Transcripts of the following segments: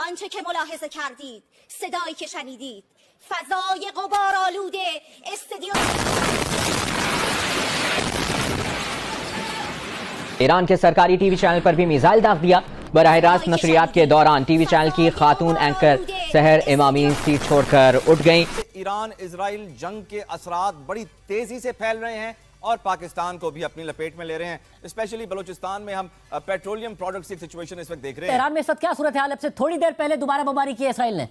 آنچه که ملاحظه کردید، صدایی که شنیدید، فضای غبارآلود استادیوم. ایران کے سرکاری ٹی وی چینل پر بھی میزائل داغ دیا. براہ راست نشریات کے دوران ٹی وی چینل کی خاتون اینکر سحر امامی سیٹ چھوڑ کر اٹھ گئیں. ایران اسرائیل جنگ کے اثرات بڑی تیزی سے پھیل رہے ہیں اور پاکستان کو بھی اپنی لپیٹ میں لے رہے ہیں. اسپیشلی بلوچستان میں ہم پیٹرولیم پروڈکٹس کی سچویشن اس وقت دیکھ رہے ہیں. ایران میں اس وقت کیا صورتحال ہے؟ اب سے تھوڑی دیر پہلے دوبارہ بمباری کی ہے اسرائیل نے.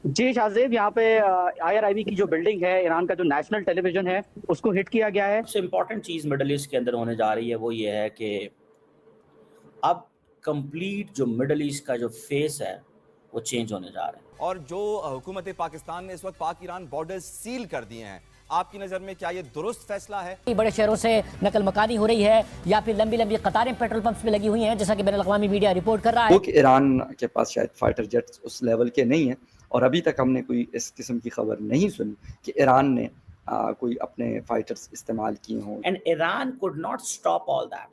جی شاہزیب، یہاں پہ آئی آر آئی بی کی جو بلڈنگ ہے، ایران کا جو نیشنل ٹیلی ویژن ہے، اس کو ہٹ کیا گیا ہے. سب سے امپورٹنٹ چیز مڈل ایسٹ کے اندر ہونے جا رہی ہے وہ یہ ہے کہ اب کمپلیٹ جو مڈل ایسٹ کا جو فیس ہے وہ چینج ہونے جا رہا ہے. اور جو حکومت پاکستان نے اس وقت پاک ایران بارڈر سیل کر دیے ہیں، آپ کی نظر میں کیا یہ درست فیصلہ ہے؟ بڑے شہروں سے نقل مکانی ہو رہی ہے یا پھر لمبی لمبی قطاریں پیٹرول پمپس میں لگی ہوئی ہیں، جیسا کہ بین الاقوامی میڈیا رپورٹ کر رہا ہے. کہ ایران کے پاس شاید فائٹر جیٹس اس لیول کے نہیں ہیں، اور ابھی تک ہم نے کوئی اس قسم کی خبر نہیں سنی کہ ایران نے کوئی اپنے فائٹرز استعمال کیے ہوں. And Iran could not stop all that.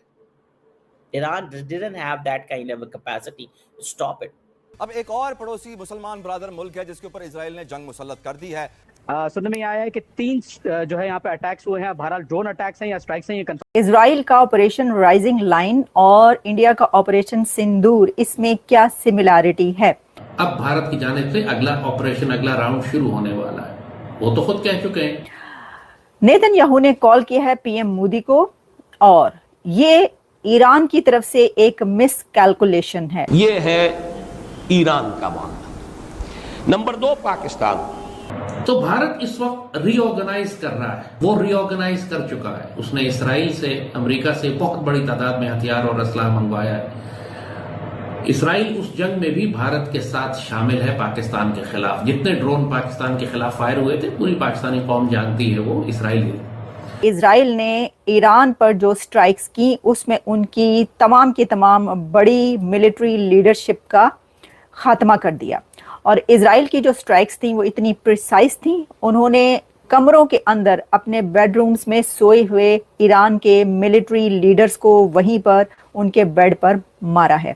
Iran didn't have that kind of a capacity to stop it. اب ایک اور پڑوسی مسلمان برادر ملک ہے جس کے اوپر اسرائیل نے جنگ مسلط کر دی ہے. سننے میں آیا ہے کہ 3 جو ہے یہاں پہ اٹیکس ہوئے ہیں. بہرحال ڈرون اٹیکس ہیں یا اسٹرائکس ہیں، یہ اسرائیل کا آپریشن رائزنگ لائن اور انڈیا کا آپریشن سندور، اس میں کیا سملیرٹی ہے؟ اب بھارت کی جانب سے اگلا آپریشن، اگلا راؤنڈ شروع ہونے والا ہے. وہ تو خود کہہ چکے ہیں. نیتن یاہو نے کال کیا ہے پی ایم مودی کو، اور یہ ایران کی طرف سے ایک مس کیلکولیشن ہے. یہ ہے ایران کا معاملہ. نمبر 2 پاکستان. تو بھارت اس وقت ری آرگنائز کر رہا ہے. وہ ری آرگنائز کر چکا ہے. اس نے اسرائیل سے، امریکہ سے بہت بڑی تعداد میں ہتھیار اور اسلحہ منگوایا ہے. اسرائیل اس جنگ میں بھی بھارت کے ساتھ شامل ہے پاکستان کے خلاف. جتنے ڈرون پاکستان کے خلاف فائر ہوئے تھے پوری پاکستانی قوم جانتی ہے وہ اسرائیل ہے. اسرائیل نے ایران پر جو سٹرائکس کی اس میں ان کی تمام بڑی ملٹری لیڈرشپ کا خاتمہ کر دیا. اور اسرائیل کی جو سٹرائکس تھیں وہ اتنی پریسائز تھیں، انہوں نے کمروں کے اندر اپنے بیڈ رومز میں سوئے ہوئے ایران کے ملٹری لیڈرز کو وہیں پر ان کے بیڈ پر مارا ہے.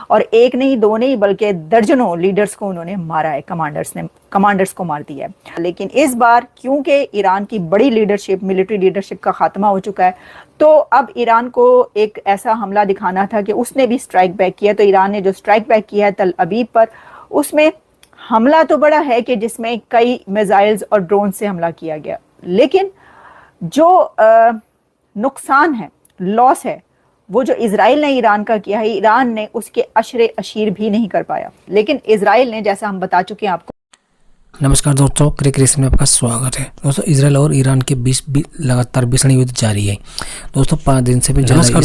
اور ایک نہیں، 2 نہیں، بلکہ درجنوں لیڈرز کو انہوں نے مارا ہے. کمانڈرز کو مار دیا ہے. لیکن اس بار کیونکہ ایران کی بڑی لیڈرشپ، ملٹری لیڈرشپ کا خاتمہ ہو چکا ہے، تو اب ایران کو ایک ایسا حملہ دکھانا تھا کہ اس نے بھی سٹرائک بیک کیا. تو ایران نے جو سٹرائک بیک کیا ہے تل ابیب پر، اس میں حملہ تو بڑا ہے کہ جس میں کئی میزائلز اور ڈرون سے حملہ کیا گیا، لیکن جو نقصان ہے، لاس ہے، وہ جو اسرائیل نے ایران کا کیا ہے، ایران نے اس کے عشر اشیر بھی نہیں کر پایا. لیکن اسرائیل نے، جیسا ہم بتا چکے ہیں آپ کو. نمسکار دوستوں، کریک ریسن میں آپ کا سواگت ہے. دوستوں، اسرائیل اور ایران کے بیچ بھی لگاتار بھیڑی یدھ جاری ہے. دوستوں 5 دن سے بھی اسرائیل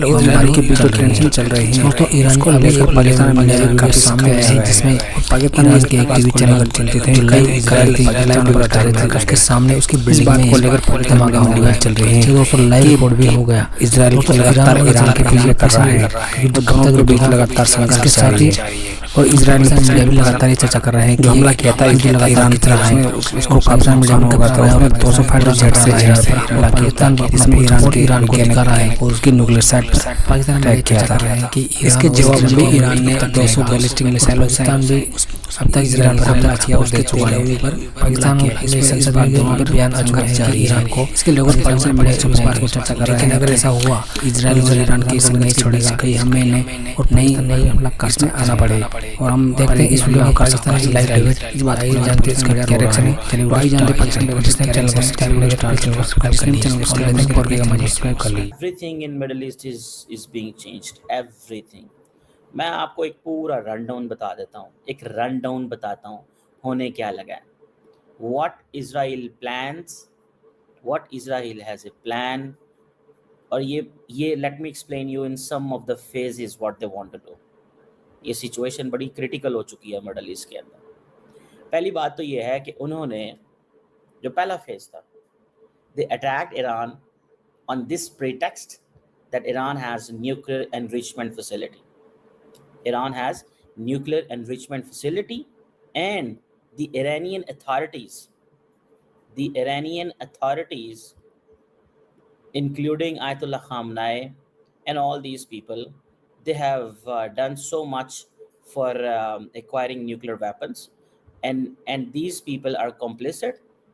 اور ایران کے بیچ جو ٹینشن چل رہی ہے، دوستوں ایران کو پاکستان میں کافی سامنے آیا ہے، جس میں پاکستان کے ایک ٹی وی چینل چلتے تھے جو لائیو اسرائیل کی لائیو بتا رہے تھے. اس کے سامنے اس کی بلڈنگ میں کو لے کر دھماکہ ڈیبیٹ چل رہی ہے. دوستوں لائیو رپورٹ بھی ہو گیا. اسرائیل لگاتار ایران کے پیچھے کر رہا ہے، گھنٹوں کے بیچ لگاتار سنگھرش جاری ہے. اور اسرائیل میڈیا بھی لگاتار یہ چرچا کر رہے ہیں کہ حملہ کیا تھا ایران کی طرف ہے. اس کو پاکستان میڈیا میں بتا رہا ہے 200 فائٹر جیٹ سے حملہ کیا تھا، اس میں ایران کو نکال رہا ہے اور اس کی نیوکلیئر سائٹ پر پاکستان اٹیک کیا تھا. اس کے جواب میں ایران نے 200 بیلسٹک میزائل پاکستان بھی اب تک اسرائیل پر حملہ کیا. اس کے چوکانے پر پاکستان میں سنسد میں دونوں پر بیان آ چکا ہے ایران کو. اس کے لوگ پاکستان میڈیا اس بات کو چرچا کر رہے ہیں. لیکن اگر ایسا ہوا اسرائیل اور ایران کی سنگ نہیں چھوڑے گا، کہیں ہمیں اور نئی حملہ کرنے آنا پڑے. اور ہم دیکھتے ہیں اس ویڈیو میں پاکستان کی لائیو ڈیبیٹ اس بات کو جانتے ہیں اس کا کیا ریئیکشن ہے. چلیے بھائی جانتے پاکستان چینل کو سبسکرائب کر لیجیے. Everything in Middle East is being changed. Everything. میں آپ کو ایک پورا رن ڈاؤن بتا دیتا ہوں، ایک رن ڈاؤن بتاتا ہوں ہونے کیا لگا ہے. What Israel plans, what Israel has a plan. اور یہ let me explain you in some of the phases what they want to do. یہ سچویشن بڑی کریٹیکل ہو چکی ہے مڈل ایسٹ کے اندر. پہلی بات تو یہ ہے کہ انہوں نے جو پہلا فیز تھا، they attacked Iran on this pretext that Iran has nuclear enrichment facility. Iran has nuclear enrichment facility and the Iranian authorities including Ayatollah Khamenei and all these people, they have done so much for acquiring nuclear weapons, and these people are complicit.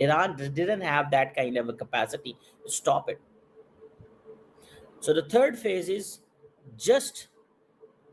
Iran didn't have that kind of a capacity to stop it. So the third phase is just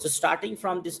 So starting from this